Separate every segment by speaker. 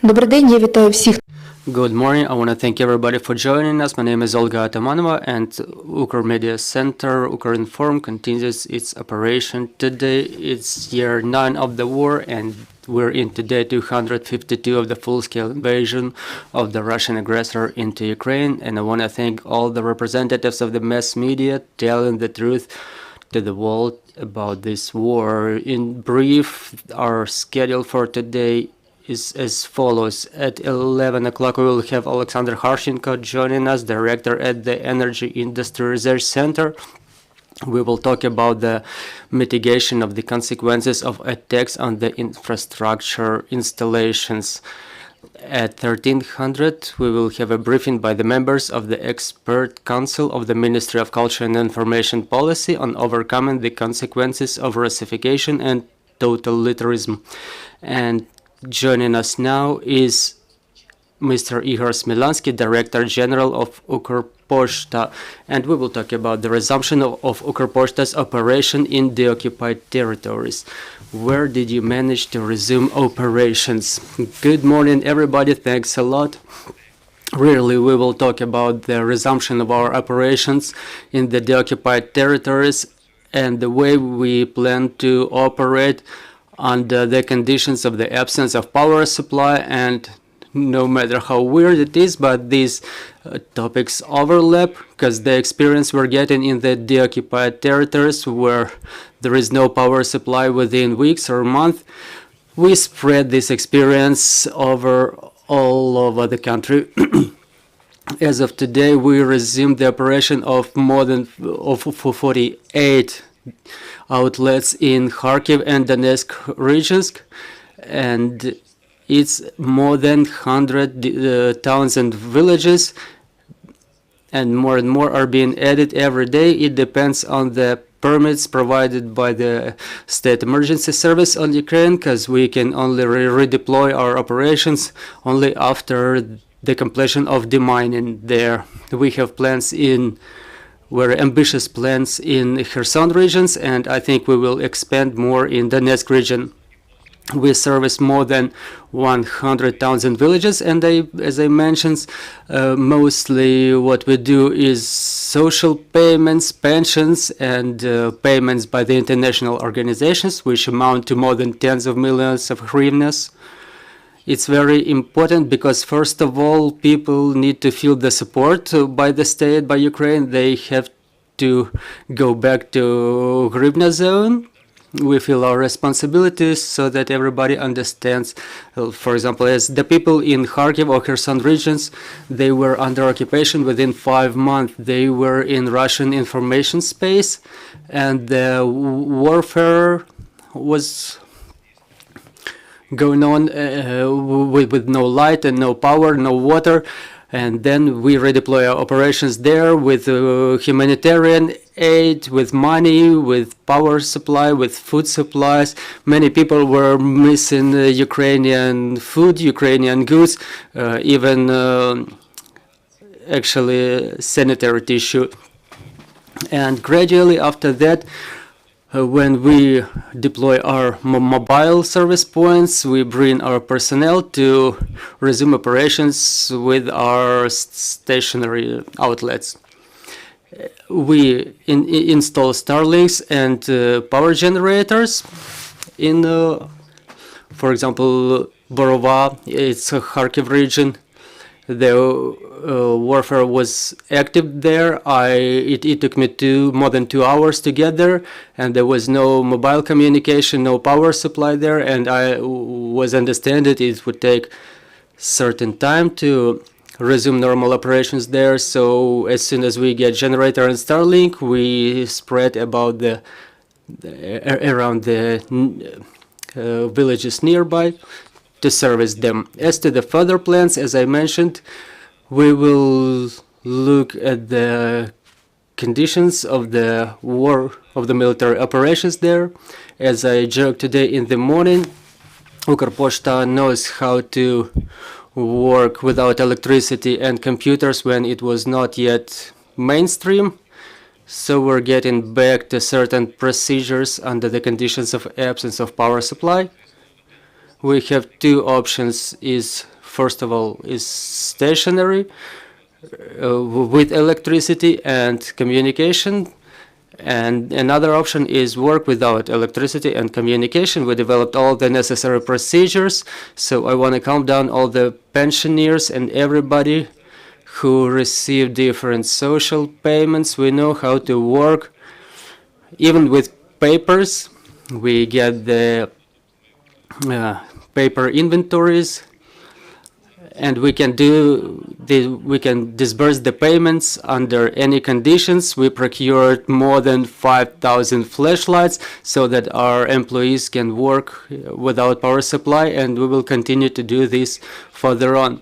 Speaker 1: Добрий день, я вітаю всіх.
Speaker 2: Good morning. I want to thank everybody for joining us. My name is Olga Atamanova, and Ukr Media Center, Ukrinform, continues its operation. Today it's year 9 of the war, and we're in today 252 of the full-scale invasion of the Russian aggressor into Ukraine. And I want to thank all the representatives of the mass media telling the truth to the world about this war. In brief, our schedule for today is as follows. At 11 o'clock we will have Alexander Harshenko joining us, director at the Energy Industry Research Center. We will talk about the mitigation of the consequences of attacks on the infrastructure installations. At 1300 we will have a briefing by the members of the Expert Council of the Ministry of Culture and Information Policy on overcoming the consequences of Russification and totalitarianism. And joining us now is Mr. Ihor Smilyanskyi, Director General of Ukrposhta, and we will talk about the resumption of Ukrposhta's operation in the occupied territories. Where did you manage to resume operations? Good morning, everybody. Thanks a lot. Really, we will talk about the resumption of our operations in the occupied territories and the way we plan to operate under the conditions of the absence of power supply. And no matter how weird it is, but these topics overlap, because the experience we're getting in the deoccupied territories where there is no power supply within weeks or months, we spread this experience all over the country. As of today, we resumed the operation of more than 48 outlets in Kharkiv and Donetsk regions, and it's more than 100 towns and villages, and more are being added every day. It depends on the permits provided by the State Emergency Service on Ukraine, because we can only redeploy our operations only after the completion of demining there. We have plans very ambitious plans in Kherson regions, and I think we will expand more in the Donetsk region. We service more than 100 towns and villages, and as I mentioned, mostly what we do is social payments, pensions, and payments by the international organizations, which amount to more than tens of millions of hryvnias. It's very important because, first of all, people need to feel the support by the state, by Ukraine. They have to go back to hryvnia zone. We feel our responsibilities so that everybody understands. For example, as the people in Kharkiv or Kherson regions, they were under occupation within 5 months. They were in Russian information space, and the warfare was going on with no light and no power, no water. And then we redeploy our operations there with humanitarian aid, with money, with power supply, with food supplies. Many people were missing Ukrainian food, Ukrainian goods, even actually sanitary tissue. And gradually after that, when we deploy our mobile service points, we bring our personnel to resume operations with our stationary outlets. we install Starlinks and power generators in, for example, Borova. It's a Kharkiv region. The warfare was active there. It took me more than 2 hours to get there, and there was no mobile communication, no power supply there, and I was understanding it would take certain time to resume normal operations there. So as soon as we get generator and Starlink, we spread about around the villages nearby to service them. As to the further plans, as I mentioned, we will look at the conditions of the war, of the military operations there. As I joked today in the morning, Ukrposhta knows how to work without electricity and computers when it was not yet mainstream. So we're getting back to certain procedures under the conditions of absence of power supply. We have two options. First of all, is stationary with electricity and communication, and another option is work without electricity and communication. We developed all the necessary procedures, so I want to calm down all the pensioners and everybody who receive different social payments. We know how to work even with papers. We get the paper inventories, and we can disburse the payments under any conditions. We procured more than 5,000 flashlights so that our employees can work without power supply, and we will continue to do this further on.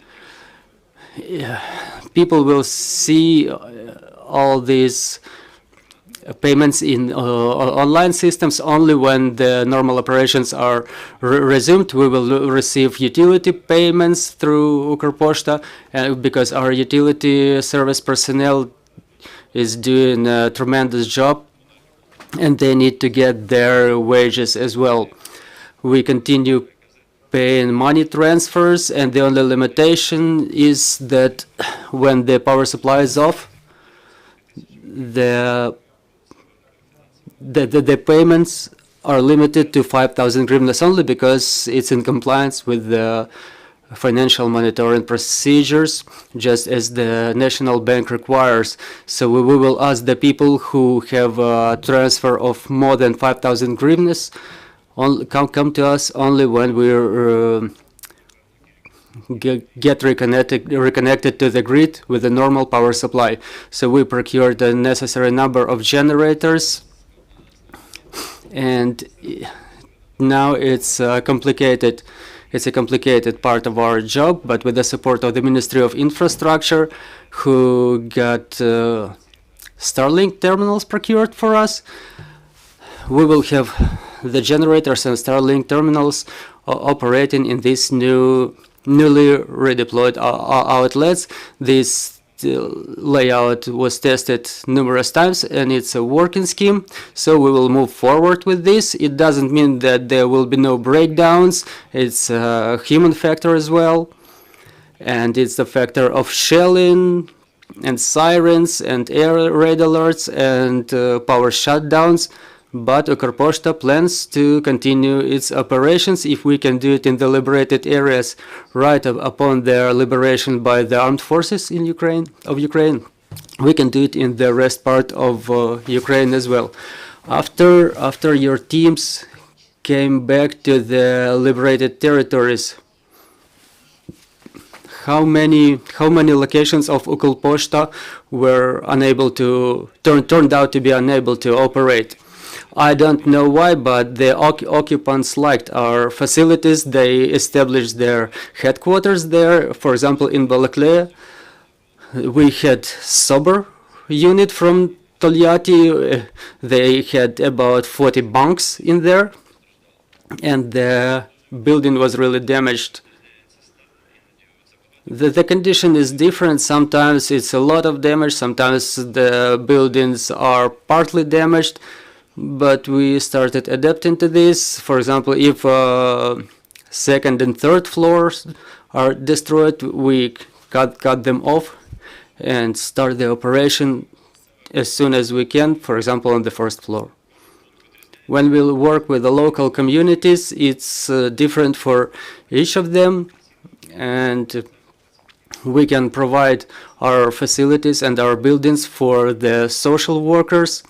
Speaker 2: People will see all these payments in online systems only when the normal operations are resumed. We will receive utility payments through Ukrposhta because our utility service personnel is doing a tremendous job, and they need to get their wages as well. We continue paying money transfers, and the only limitation is that when the power supply is off, the payments are limited to 5,000 hryvnias only, because it's in compliance with the financial monitoring procedures, just as the National Bank requires. So we will ask the people who have a transfer of more than 5,000 hryvnias come to us only when we're get reconnected to the grid with a normal power supply. So we procured the necessary number of generators, and now it's complicated. It's a complicated part of our job, but with the support of the Ministry of Infrastructure, who got Starlink terminals procured for us, we will have the generators and Starlink terminals operating in these newly redeployed outlets. This layout was tested numerous times, and it's a working scheme, so we will move forward with this. It doesn't mean that there will be no breakdowns. It's a human factor as well, and it's the factor of shelling and sirens and air raid alerts and power shutdowns. But Ukrposhta plans to continue its operations if we can do it in the liberated areas right upon their liberation by the armed forces in Ukraine. We can do it in the rest part of Ukraine as well. After your teams came back to the liberated territories, how many locations of Ukrposhta were turned out to be unable to operate? I don't know why, but the occupants liked our facilities. They established their headquarters there. For example, in Balakleya, we had SOBR unit from Tolyatti. They had about 40 bunks in there, and the building was really damaged. The condition is different. Sometimes it's a lot of damage, sometimes the buildings are partly damaged. But we started adapting to this. For example, if second and third floors are destroyed, we cut them off and start the operation as soon as we can, for example, on the first floor. When we work with the local communities, it's different for each of them, and we can provide our facilities and our buildings for the social workers.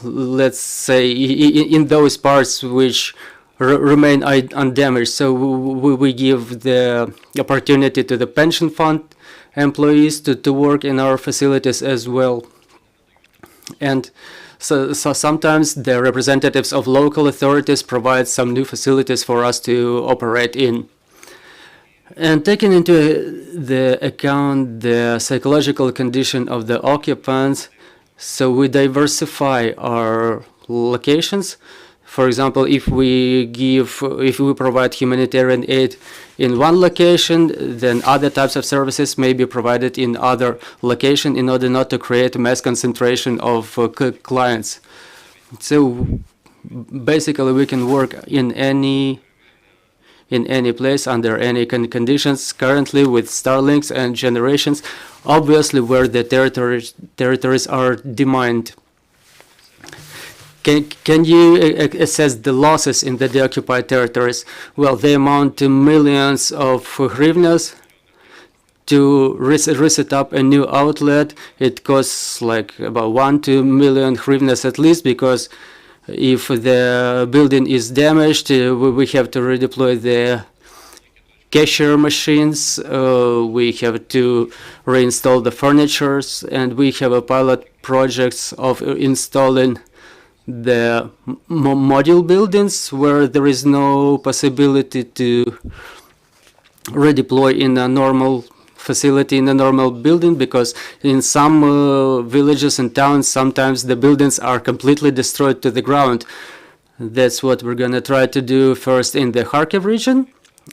Speaker 2: Let's say in those parts which remain undamaged. So we give the opportunity to the pension fund employees to work in our facilities as well. And so sometimes the representatives of local authorities provide some new facilities for us to operate in. And taking into the account the psychological condition of the occupants, so we diversify our locations. For example, if we provide humanitarian aid in one location, then other types of services may be provided in other location in order not to create a mass concentration of clients. So basically, we can work in any place under any conditions. Currently, with Starlinks and generations, obviously where the territories are demined. Can you assess the losses in the deoccupied territories? Well, they amount to millions of hryvnias. To reset up a new outlet, it costs like about 1 to 2 million hryvnias at least, because if the building is damaged, we have to redeploy the cashier machines, we have to reinstall the furnitures, and we have a pilot projects of installing the module buildings where there is no possibility to redeploy in a normal facility, in a normal building, because in some villages and towns sometimes the buildings are completely destroyed to the ground. That's what we're gonna try to do first in the Kharkiv region,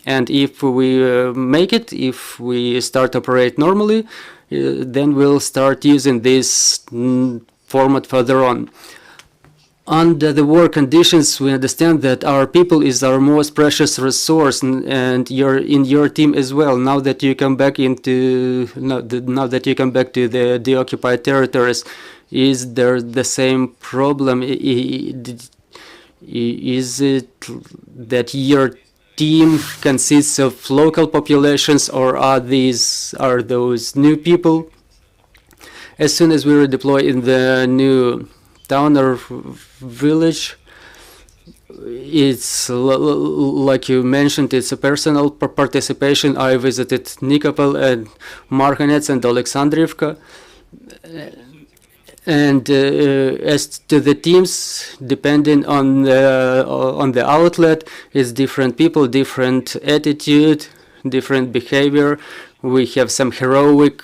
Speaker 2: and if we make it, if we start operate normally, then we'll start using this format further on. Under the war conditions, we understand that our people is our most precious resource, and you're in your team as well. Now that you come back into now that you come back to the deoccupied territories, is there the same problem? Is it that your team consists of local populations, or are those new people? As soon as we redeploy in the new town or village, it's like you mentioned, it's a personal participation. I visited Nikopol and Marhanets and Alexandrivka, and as to the teams, depending on the outlet, it's different people, different attitude, different behavior. We have some heroic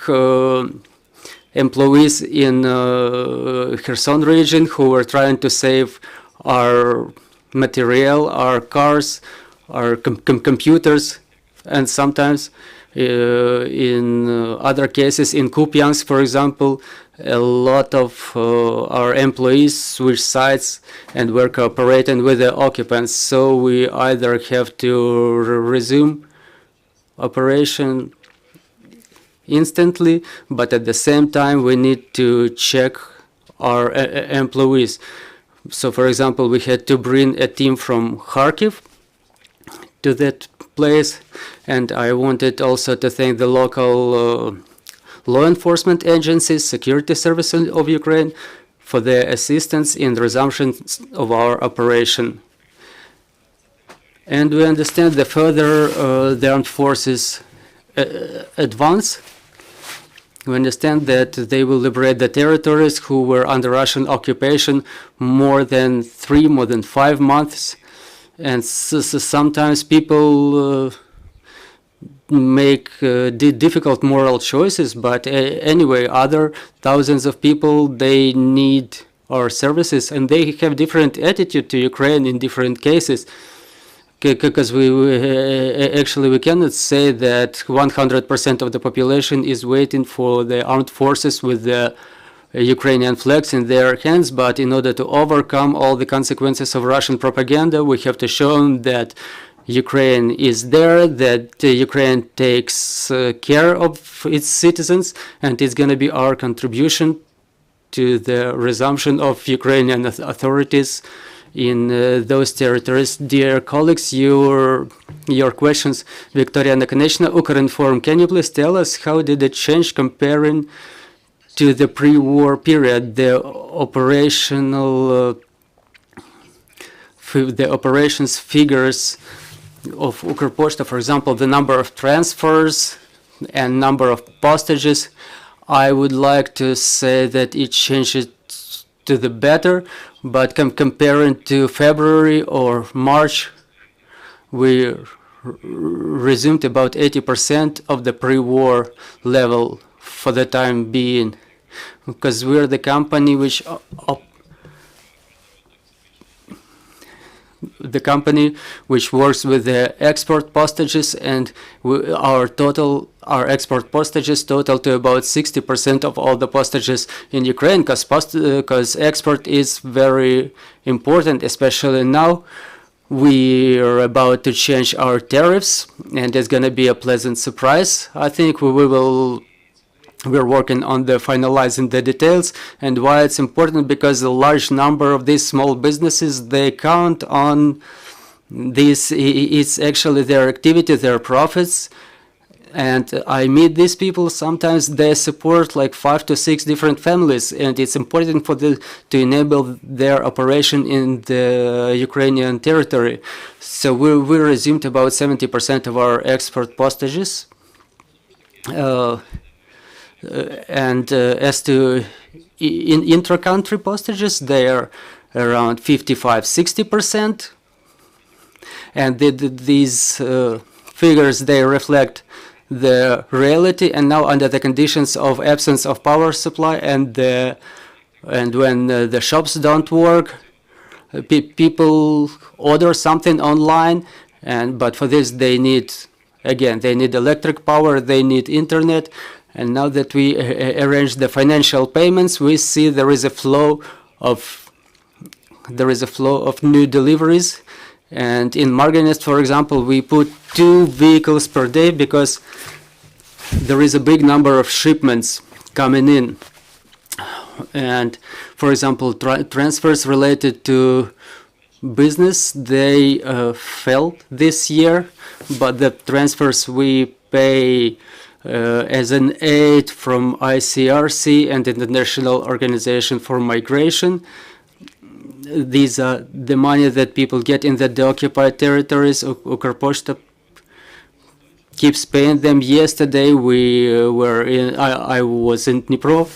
Speaker 2: employees in Kherson region who were trying to save our material, our cars, our computers, and sometimes in other cases, in Kupiansk, for example, a lot of our employees switch sites and were cooperating with the occupants. So we either have to resume operation instantly, but at the same time we need to check our employees. So for example, we had to bring a team from Kharkiv to that place, and I wanted also to thank the local law enforcement agencies, security services of Ukraine, for their assistance in the resumption of our operation. And we understand the further the armed forces advance, we understand that they will liberate the territories who were under Russian occupation more than 5 months. And so sometimes people make difficult moral choices, but anyway, other thousands of people, they need our services, and they have different attitude to Ukraine in different cases. Because we cannot say that 100% of the population is waiting for the armed forces with the Ukrainian flags in their hands, but in order to overcome all the consequences of Russian propaganda, we have to show that Ukraine is there, that Ukraine takes care of its citizens, and it's going to be our contribution to the resumption of Ukrainian authorities in those territories. Dear colleagues, your questions. Victoria Nakonechna, Ukrinform. Can you please tell us how did it change comparing to the pre-war period, the operations figures of Ukrposhta, for example, the number of transfers and number of postages? I would like to say that it changes to the better, but comparing to February or March, we resumed about 80% of the pre-war level for the time being, because we're the company which works with the export postages, and our export postages total to about 60% of all the postages in Ukraine, because export is very important, especially now. We are about to change our tariffs, and it's going to be a pleasant surprise. I think we're working on finalizing the details. And why it's important, because a large number of these small businesses, they count on this. It's actually their activity, their profits. And I meet these people, sometimes they support like 5 to 6 different families, and it's important for them to enable their operation in the Ukrainian territory. So we resumed about 70% of our export postages. And as to intra-country postages, they are around 55–60%. And these figures, they reflect the reality, and now under the conditions of absence of power supply and when the shops don't work, people order something online, but for this they need electric power, they need internet. And now that we arrange the financial payments, we see there is a flow of new deliveries. And in Marganets, for example, we put 2 vehicles per day because there is a big number of shipments coming in. And for example, transfers related to business, they fell this year, but the transfers we pay as an aid from ICRC and International Organization for Migration. These are the money that people get in the occupied territories. Ukrposhta keeps paying them. Yesterday I was in Dnipro,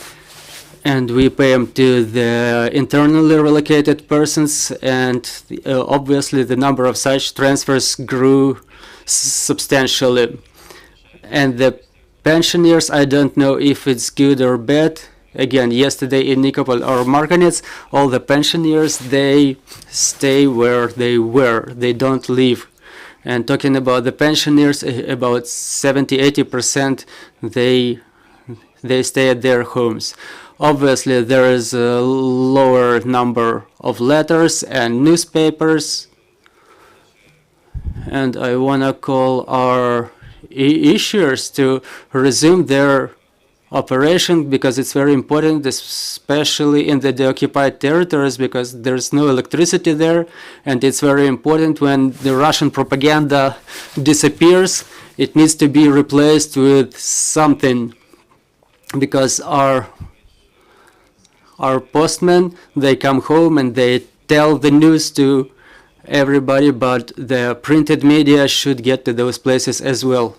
Speaker 2: and we pay them to the internally relocated persons, and obviously the number of such transfers grew substantially. And the pensioners, I don't know if it's good or bad. Again, yesterday in Nikopol or Marganets, all the pensioners, they stay where they were. They don't leave. And talking about the pensioners, about 70–80%, they stay at their homes. Obviously, there is a lower number of letters and newspapers. And I want to call our issuers to resume their operation, because it's very important, especially in the occupied territories, because there's no electricity there, and it's very important when the Russian propaganda disappears, it needs to be replaced with something, because our postmen, they come home and they tell the news to everybody, but the printed media should get to those places as well.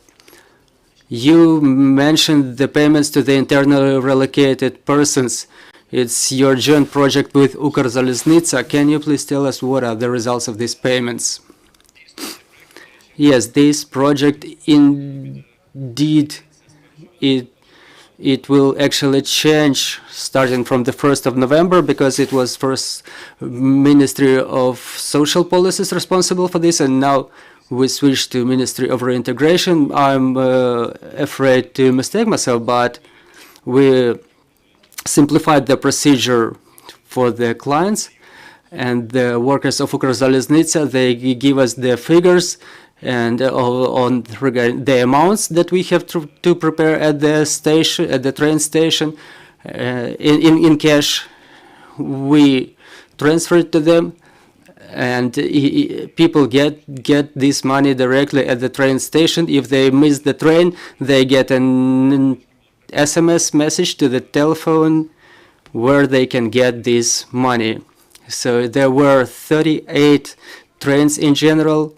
Speaker 2: You mentioned the payments to the internally relocated persons. It's your joint project with Ukrzaliznytsia. Can you please tell us what are the results of these payments? Yes, this project indeed, it will actually change starting from the 1st of November, because it was first Ministry of Social Policies responsible for this, and now we switched to Ministry of Reintegration. I'm afraid to mistake myself, but we simplified the procedure for the clients, and the workers of Ukrzaliznytsia, they give us the figures and on regarding the amounts that we have to prepare at the station, at the train station, in cash. We transfer it to them, and people get this money directly at the train station. If they miss the train, they get an SMS message to the telephone where they can get this money. So there were 38 trains in general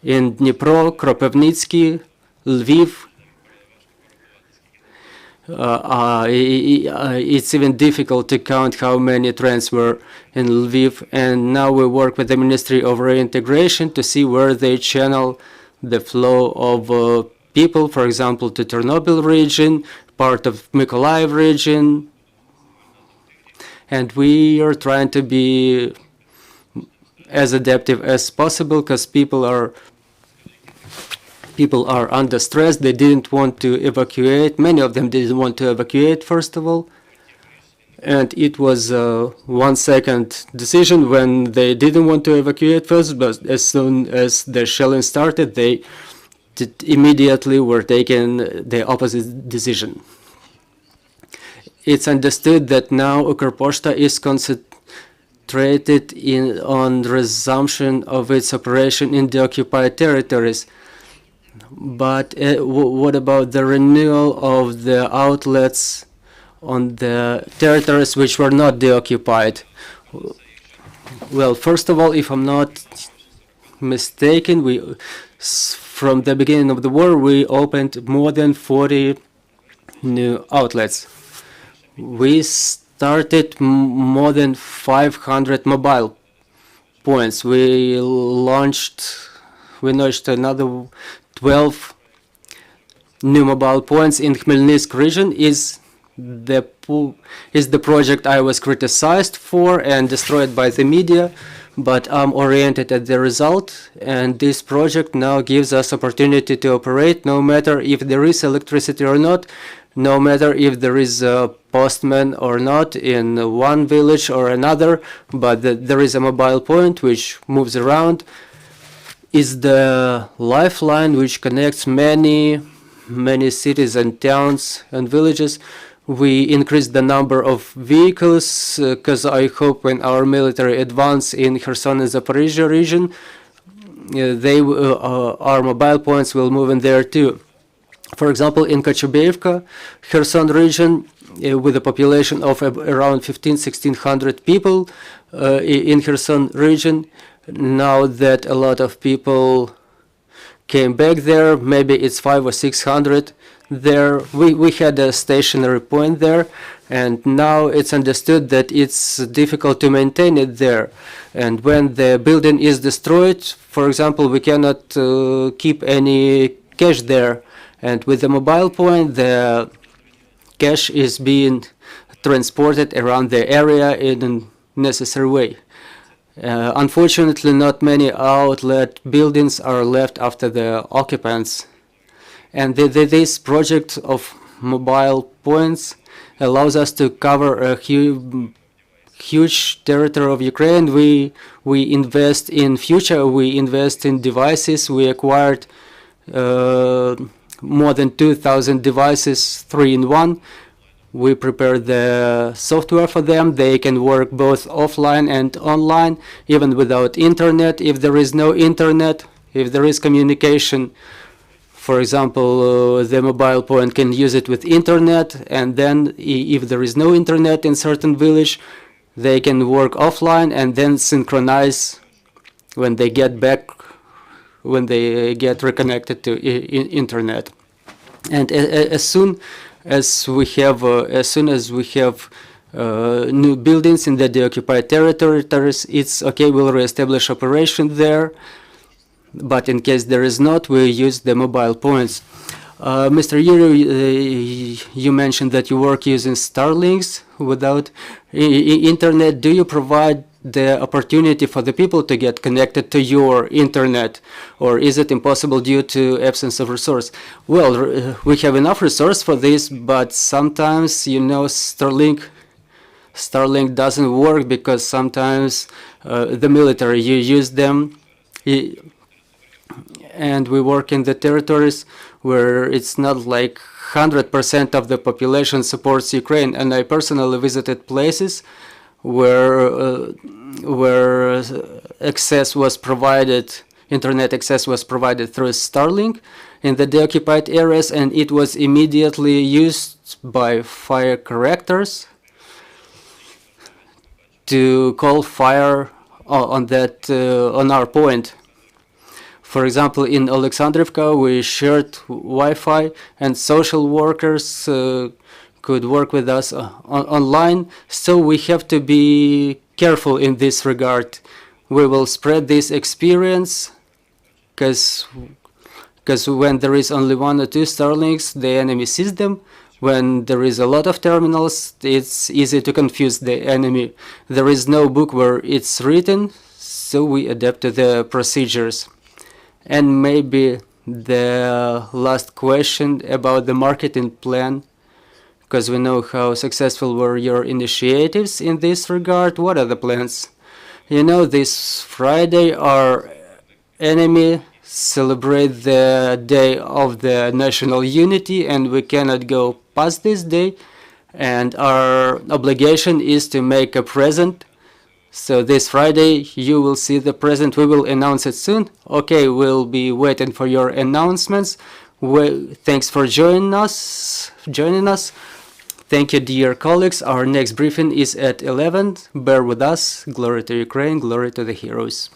Speaker 2: in Dnipro, Kropivnitsky, Lviv. It's even difficult to count how many trains were in Lviv, and now we work with the Ministry of Reintegration to see where they channel the flow of people, for example, to Chernobyl region, part of Mykolaiv region, and we are trying to be as adaptive as possible, because people are under stress. They didn't want to evacuate. Many of them didn't want to evacuate, first of all. And it was a 1 second decision when they didn't want to evacuate first, but as soon as the shelling started, they immediately were taking the opposite decision. It's understood that now Ukrposhta is concentrated on resumption of its operation in the occupied territories. But what about the renewal of the outlets on the territories which were not deoccupied? Well, first of all, if I'm not mistaken, from the beginning of the war, we opened more than 40 new outlets. We started more than 500 mobile points. We launched another 12 new mobile points in Khmelnytsk region. Is the project I was criticized for and destroyed by the media, but I'm oriented at the result, and this project now gives us opportunity to operate no matter if there is electricity or not, no matter if there is a postman or not in one village or another, but there is a mobile point which moves around. Is the lifeline which connects many cities and towns and villages. We increased the number of vehicles because I hope when our military advance in Kherson and Zaporizhia region, our mobile points will move in there too. For example, in Kochubeyevka, Kherson region, with a population of around 1,500–1,600 people in Kherson region, now that a lot of people came back there, maybe it's 500 or 600 there. We had a stationary point there, and now it's understood that it's difficult to maintain it there. And when the building is destroyed, for example, we cannot keep any cash there. And with the mobile point, the cash is being transported around the area in a necessary way. Unfortunately, not many outlet buildings are left after the occupants. And this project of mobile points allows us to cover a huge territory of Ukraine. We invest in future, we invest in devices. We acquired more than 2,000 devices, 3-in-1. We prepare the software for them. They can work both offline and online, even without internet. If there is no internet, if there is communication, for example, the mobile point can use it with internet, and then if there is no internet in certain village, they can work offline and then synchronize when they get back, when they get reconnected to internet. And as soon as we have new buildings in the deoccupied territories, it's okay, we'll reestablish operation there. But in case there is not, we use the mobile points. Mr. Yuri, you mentioned that you work using Starlinks without internet. Do you provide the opportunity for the people to get connected to your internet, or is it impossible due to absence of resource? Well, we have enough resource for this, but sometimes, you know, Starlink Starlink doesn't work because sometimes the military use them, and we work in the territories where it's not like 100% of the population supports Ukraine. And I personally visited places where access was provided, internet access was provided through Starlink in the deoccupied areas, and it was immediately used by fire correctors to call fire on our point. For example, in Alexandrivka, we shared Wi-Fi, and social workers could work with us online. So we have to be careful in this regard. We will spread this experience, because when there is only 1 or 2 Starlinks, the enemy sees them. When there is a lot of terminals, it's easy to confuse the enemy. There is no book where it's written, so we adapt to the procedures. And maybe the last question about the marketing plan, because we know how successful were your initiatives in this regard. What are the plans? You know, this Friday our enemy celebrate the day of the national unity, and we cannot go past this day, and our obligation is to make a present. So this Friday you will see the present. We will announce it soon. Okay, we'll be waiting for your announcements. Thanks for joining us. Thank you, dear colleagues. Our next briefing is at 11. Bear with us. Glory to Ukraine, glory to the heroes.